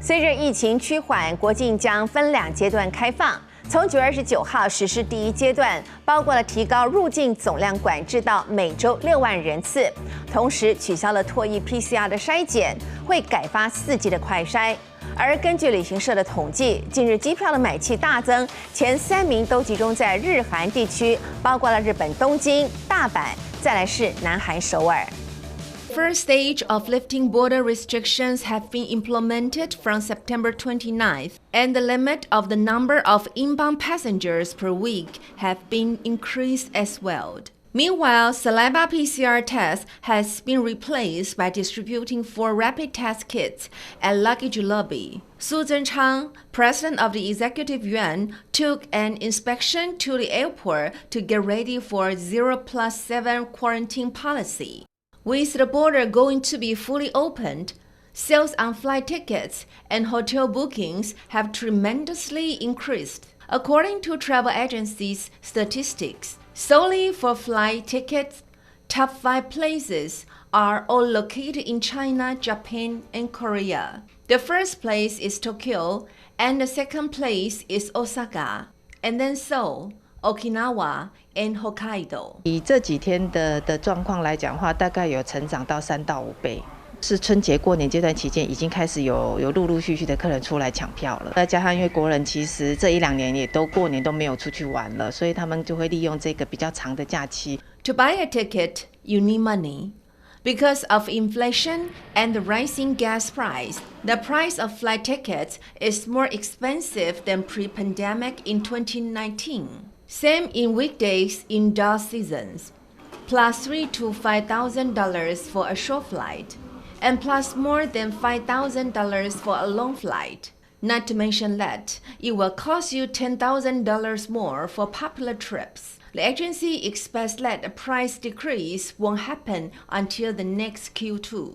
随着疫情趋缓，国境将分2阶段开放。从9月29号实施第1阶段，包括了提高入境总量管制到每周6万人次，同时取消了唾液 PCR 的筛检，会改发4剂的快筛。而根据旅行社的统计，近日机票的买气大增，前3名都集中在日韩地区，包括了日本东京、大阪，再来是南韩首尔。First stage of lifting border restrictions have been implemented from September 29th, and the limit of the number of inbound passengers per week have been increased as well. Meanwhile, saliva PCR test has been replaced by distributing 4 rapid test kits at luggage lobby. Su Zhenchang, president of the executive yuan, took an inspection to the airport to get ready for 0+7 quarantine policy. With the border going to be fully opened, sales on flight tickets and hotel bookings have tremendously increased. According to travel agencies' statistics, solely for flight tickets, top 5 places are all located in China, Japan, and Korea. The first place is Tokyo, and the second place is Osaka, and then Seoul, Okinawa, and Hokkaido. 以这几天的状况来讲的话，大概有成长到3到5倍。是春节过年阶段期间，已经开始有陆陆续续的客人出来抢票了。再加上因为国人其实这1-2年也都过年都没有出去玩了，所以他们就会利用这个比较长的假期。To buy a ticket, you need money. Because of inflation and the rising gas price, the price of flight tickets is more expensive than pre-pandemic in 2019. Same in weekdays indoor seasons, plus $3,000 to $5,000 for a short flight, and plus more than $5,000 for a long flight. Not to mention that it will cost you $10,000 more for popular trips. The agency expects that a price decrease won't happen until the next Q2.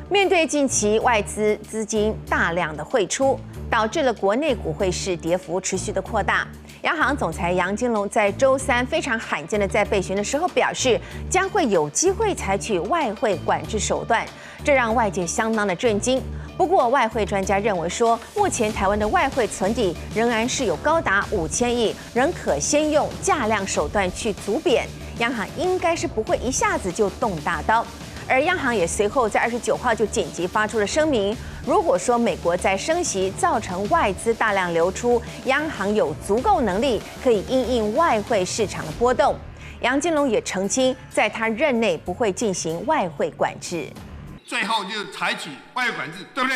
面对近期外资资金大量的汇出，导致了国内股汇市跌幅持续的扩大。央行总裁杨金龙在周3非常罕见的在备询的时候表示，将会有机会采取外汇管制手段，这让外界相当的震惊。不过，外汇专家认为说，目前台湾的外汇存底仍然是有高达5000亿，仍可先用价量手段去阻贬，央行应该是不会一下子就动大刀。而央行也随后在29号就紧急发出了声明，如果说美国在升息造成外资大量流出，央行有足够能力可以因应外汇市场的波动。杨金龙也澄清，在他任内不会进行外汇管制。最后就采取外汇管制，对不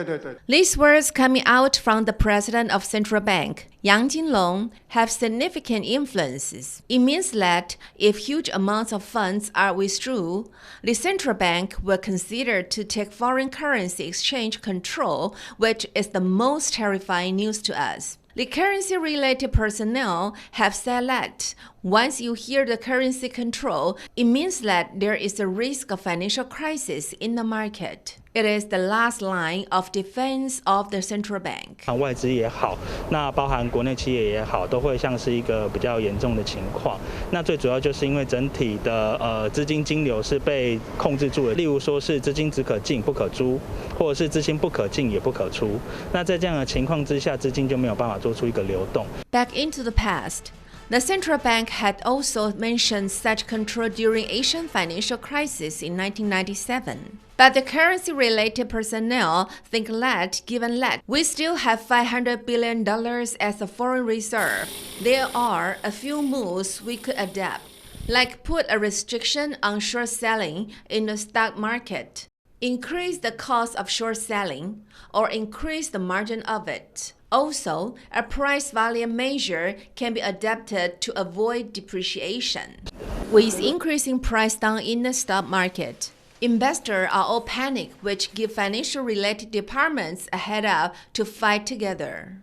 对？对。 These words coming out from the president of central bank, Yang Jinlong, have significant influences. It means that if huge amounts of funds are withdrawn, the central bank will consider to take foreign currency exchange control, which is the most terrifying news to us. The currency-related personnel have said that once you hear the currency control, it means that there is a risk of financial crisis in the market. It is the last line of defense of the central bank. 外资也好，那包含国内企业也好，都会像是一个比较严重的情况。那最主要就是因为整体的资金金流是被控制住了，例如说是资金只可进不可出，或者是资金不可进也不可出。那在这样的情况之下，资金就没有办法做出一个流动。Back into the past. The central bank had also mentioned such control during Asian financial crisis in 1997. But the currency-related personnel think that, given that we still have $500 billion as a foreign reserve, there are a few moves we could adapt, like put a restriction on short selling in the stock market, increase the cost of short selling, or increase the margin of it. Also, a price volume measure can be adapted to avoid depreciation. With increasing price down in the stock market, investors are all panicked, which give financial-related departments a head up to fight together.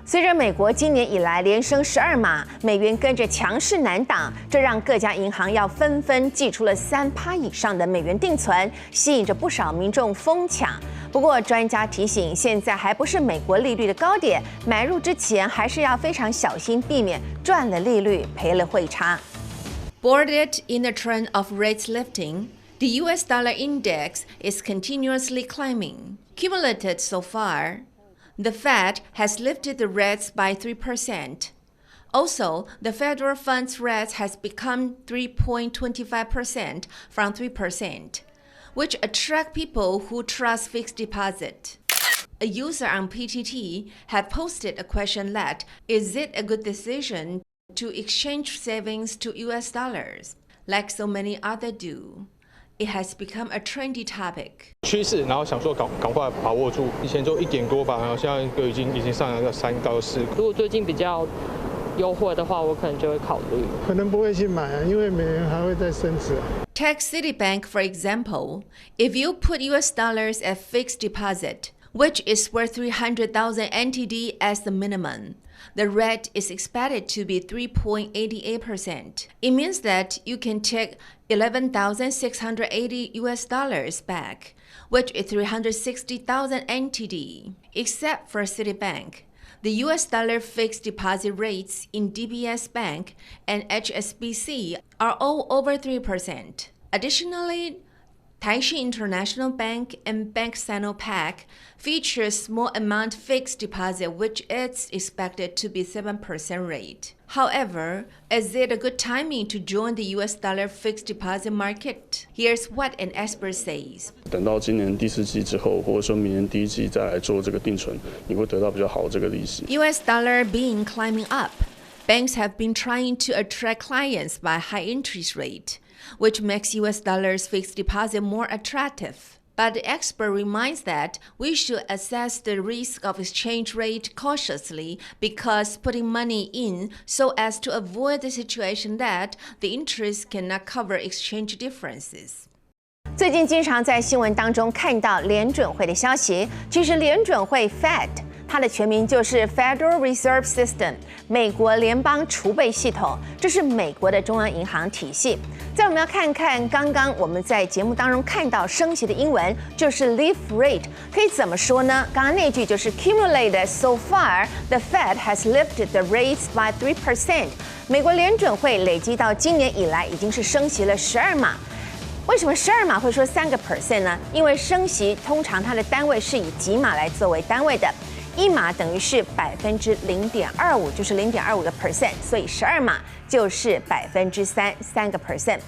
随着美国今年以来连升12码，美元跟着强势难挡，这让各家银行要纷纷祭出了3%以上的美元定存，吸引着不少民众疯抢。不过，专家提醒，现在还不是美国利率的高点，买入之前还是要非常小心，避免赚了利率赔了汇差。Boarded in the trend of rates lifting, the U.S. dollar index is continuously climbing. Cumulated so far, the Fed has lifted the rates by 3%. Also, the federal funds rate has become 3.25% from 3%, which attract people who trust fixed deposit. A user on PTT had posted a question that, is it a good decision to exchange savings to US dollars, like so many others do? It has become a trendy topic. 趋势，然后想说赶快把握住，以前就1点多吧，然后现在都已经上来到3到4。如果最近比较优惠的话，我可能就会考虑。可能不会去买啊，因为美元还会再升值。Take Citibank for example. If you put US dollars at fixed deposit, which is worth 300,000 NTD as the minimum, the rate is expected to be 3.88%. It means that you can take 11,680 US dollars back, which is 360,000 NTD. Except for Citibank, the US dollar fixed deposit rates in DBS Bank and HSBC are all over 3%. Additionally, Taishin International Bank and Bank Sinopac feature small amount fixed deposit, which is expected to be 7% rate. However, is it a good timing to join the US dollar fixed deposit market? Here's what an expert says. 等到今年第4季之后，或者说明年第1季再来做这个定存，你会得到比较好的这个利息。US dollar being climbing up, banks have been trying to attract clients by high interest rate, which makes US dollars fixed deposit more attractive. But the expert reminds that we should assess the risk of exchange rate cautiously because putting money in so as to avoid the situation that the interest cannot cover exchange differences. 最近经常在新闻当中看到联准会的消息，其实联准会 Fed 它的全名就是 Federal Reserve System， 美国联邦储备系统，这是美国的中央银行体系。再我们要看看刚刚我们在节目当中看到升息的英文，就是 lift rate， 可以怎么说呢？刚刚那句就是 Cumulated so far, the Fed has lifted the rates by 3%。美国联准会累积到今年以来已经是升息了12码。为什么12码会说3%呢？因为升息通常它的单位是以几码来作为单位的，1码等于是0.25%，就是0.25%，所以12码就是3%。